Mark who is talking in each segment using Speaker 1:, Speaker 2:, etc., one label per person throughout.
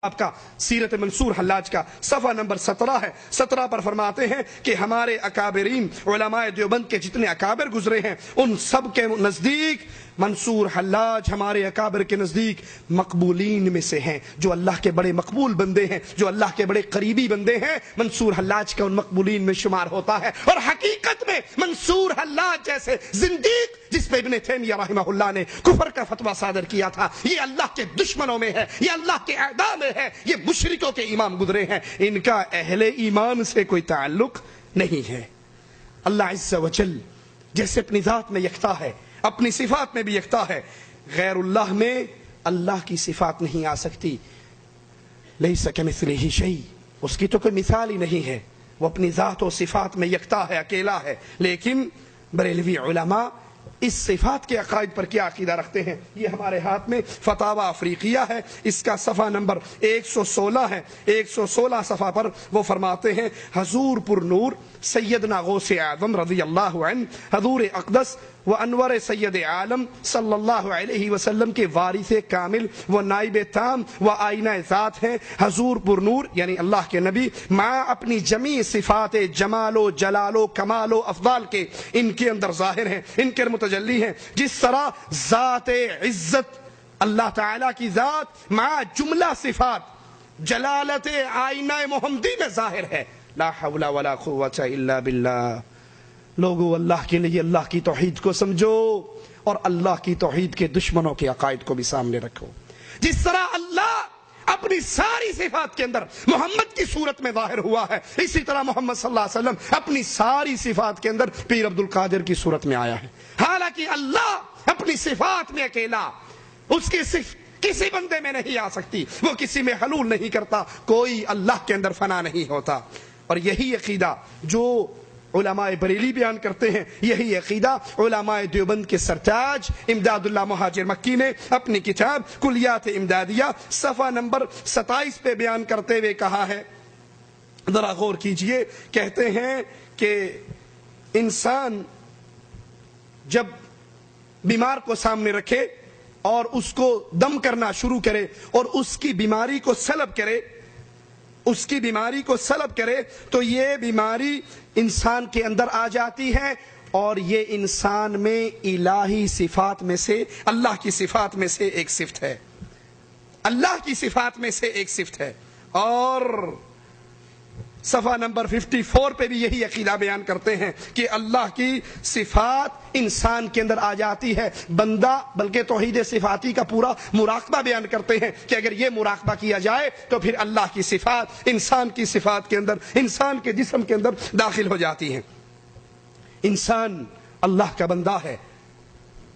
Speaker 1: آپ کا سیرت منصور حلاج کا صفحہ نمبر 17 ہے. 17 پر فرماتے ہیں کہ ہمارے اکابرین علماء دیوبند کے جتنے اکابر گزرے ہیں ان سب کے نزدیک منصور حلاج ہمارے اکابر کے نزدیک مقبولین میں سے ہیں، جو اللہ کے بڑے مقبول بندے ہیں، جو اللہ کے بڑے قریبی بندے ہیں. منصور حلاج کا ان مقبولین میں شمار ہوتا ہے. اور حقیقت میں منصور حلاج جیسے زندیق جس پہ ابن تیمیہ رحمہ اللہ نے کفر کا فتویٰ صادر کیا تھا، یہ اللہ کے دشمنوں میں ہے، یہ اللہ کے اعداء میں ہے، یہ مشرکوں کے امام گزرے ہیں. ان کا اہل ایمان سے کوئی تعلق نہیں ہے. اللہ عز و جل جیسے اپنی ذات میں یکتا ہے، اپنی صفات میں بھی یکتا ہے، غیر اللہ میں اللہ کی صفات نہیں آ سکتی. لیس کمثلہ شیء، اس کی تو کوئی مثال ہی نہیں ہے. وہ اپنی ذات و صفات میں یکتا ہے، اکیلا ہے. لیکن بریلوی علماء اس صفات کے عقائد پر کیا عقیدہ رکھتے ہیں؟ یہ ہمارے ہاتھ میں فتاوی افریقیہ ہے، اس کا صفحہ نمبر 116 ہے. 116 صفحہ پر وہ فرماتے ہیں حضور پر نور سیدنا غوث اعظم رضی اللہ عنہ، حضور اقدس و انور سید عالم صلی اللہ علیہ وسلم کے وارث کامل و نائب تام و آئینہ ذات ہیں. حضور پر نور یعنی اللہ کے نبی مع اپنی جمیع صفات جمال و جلال و کمال و افضال کے ان کے اندر ظاہر ہیں، ان کے متجلی ہیں. جس طرح ذات عزت اللہ تعالی کی ذات مع جملہ صفات جلالت آئینہ محمدی میں ظاہر ہے. لا حول ولا قوة الا باللہ. لوگو اللہ کے لیے اللہ کی توحید کو سمجھو اور اللہ کی توحید کے دشمنوں کے عقائد کو بھی سامنے رکھو. جس طرح اللہ اپنی ساری صفات کے اندر محمد کی صورت میں ظاہر ہوا ہے، اسی طرح محمد صلی اللہ علیہ وسلم اپنی ساری صفات کے اندر پیر عبد القادر کی صورت میں آیا ہے. حالانکہ اللہ اپنی صفات میں اکیلا، اس کی صفت کسی بندے میں نہیں آ سکتی، وہ کسی میں حلول نہیں کرتا، کوئی اللہ کے اندر فنا نہیں ہوتا. اور یہی عقیدہ جو علماء بریلی بیان کرتے ہیں، یہی عقیدہ علماء دیوبند کے سرتاج امداد اللہ مہاجر مکی نے اپنی کتاب کلیات امدادیہ صفحہ نمبر 27 پہ بیان کرتے ہوئے کہا ہے. ذرا غور کیجئے. کہتے ہیں کہ انسان جب بیمار کو سامنے رکھے اور اس کو دم کرنا شروع کرے اور اس کی بیماری کو سلب کرے، اس کی بیماری کو سلب کرے تو یہ بیماری انسان کے اندر آ جاتی ہے، اور یہ انسان میں الہی صفات میں سے، اللہ کی صفات میں سے ایک صفت ہے، اللہ کی صفات میں سے ایک صفت ہے. اور صفحہ نمبر 54 پہ بھی یہی عقیدہ بیان کرتے ہیں کہ اللہ کی صفات انسان کے اندر آ جاتی ہے. بندہ بلکہ توحید صفاتی کا پورا مراقبہ بیان کرتے ہیں کہ اگر یہ مراقبہ کیا جائے تو پھر اللہ کی صفات انسان کی صفات کے اندر، انسان کے جسم کے اندر داخل ہو جاتی ہیں. انسان اللہ کا بندہ ہے،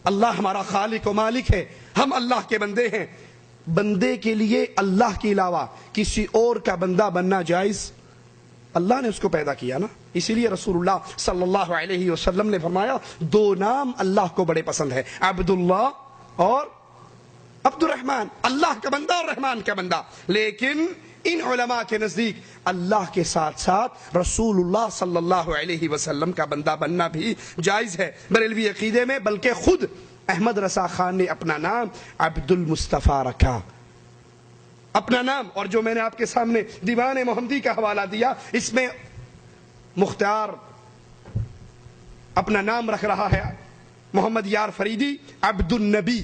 Speaker 1: اللہ ہمارا خالق و مالک ہے، ہم اللہ کے بندے ہیں. بندے کے لیے اللہ کے علاوہ کسی اور کا بندہ بننا جائز؟ اللہ نے اس کو پیدا کیا نا. اسی لیے رسول اللہ صلی اللہ علیہ وسلم نے فرمایا دو نام اللہ کو بڑے پسند ہے، عبداللہ اور عبد الرحمن، اللہ کا بندہ اور رحمان کا بندہ. لیکن ان علماء کے نزدیک اللہ کے ساتھ ساتھ رسول اللہ صلی اللہ علیہ وسلم کا بندہ بننا بھی جائز ہے بریلوی عقیدے میں. بلکہ خود احمد رضا خان نے اپنا نام عبد المصطفیٰ رکھا، اپنا نام. اور جو میں نے آپ کے سامنے دیوان محمدی کا حوالہ دیا، اس میں مختار اپنا نام رکھ رہا ہے محمد یار فریدی عبد النبی.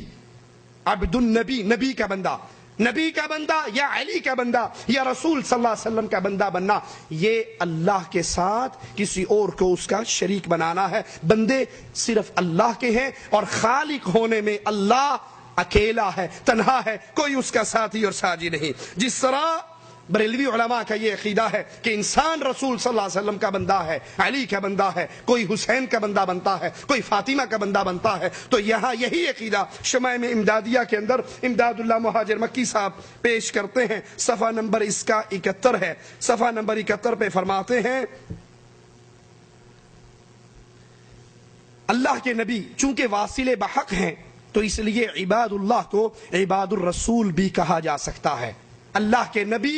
Speaker 1: عبد النبی، نبی کا بندہ، نبی کا بندہ یا علی کا بندہ یا رسول صلی اللہ علیہ وسلم کا بندہ بننا، یہ اللہ کے ساتھ کسی اور کو اس کا شریک بنانا ہے. بندے صرف اللہ کے ہیں اور خالق ہونے میں اللہ اکیلا ہے، تنہا ہے، کوئی اس کا ساتھی اور ساجی نہیں. جس طرح بریلوی علماء کا یہ عقیدہ ہے کہ انسان رسول صلی اللہ علیہ وسلم کا بندہ ہے، علی کا بندہ ہے، کوئی حسین کا بندہ بنتا ہے، کوئی فاطمہ کا بندہ بنتا ہے، تو یہاں یہی عقیدہ شمائم امدادیہ کے اندر امداد اللہ مہاجر مکی صاحب پیش کرتے ہیں. صفحہ نمبر اس کا 71 ہے. صفحہ نمبر 71 پہ فرماتے ہیں اللہ کے نبی چونکہ واصل بحق ہیں تو اس لیے عباد اللہ کو عباد الرسول بھی کہا جا سکتا ہے. اللہ کے نبی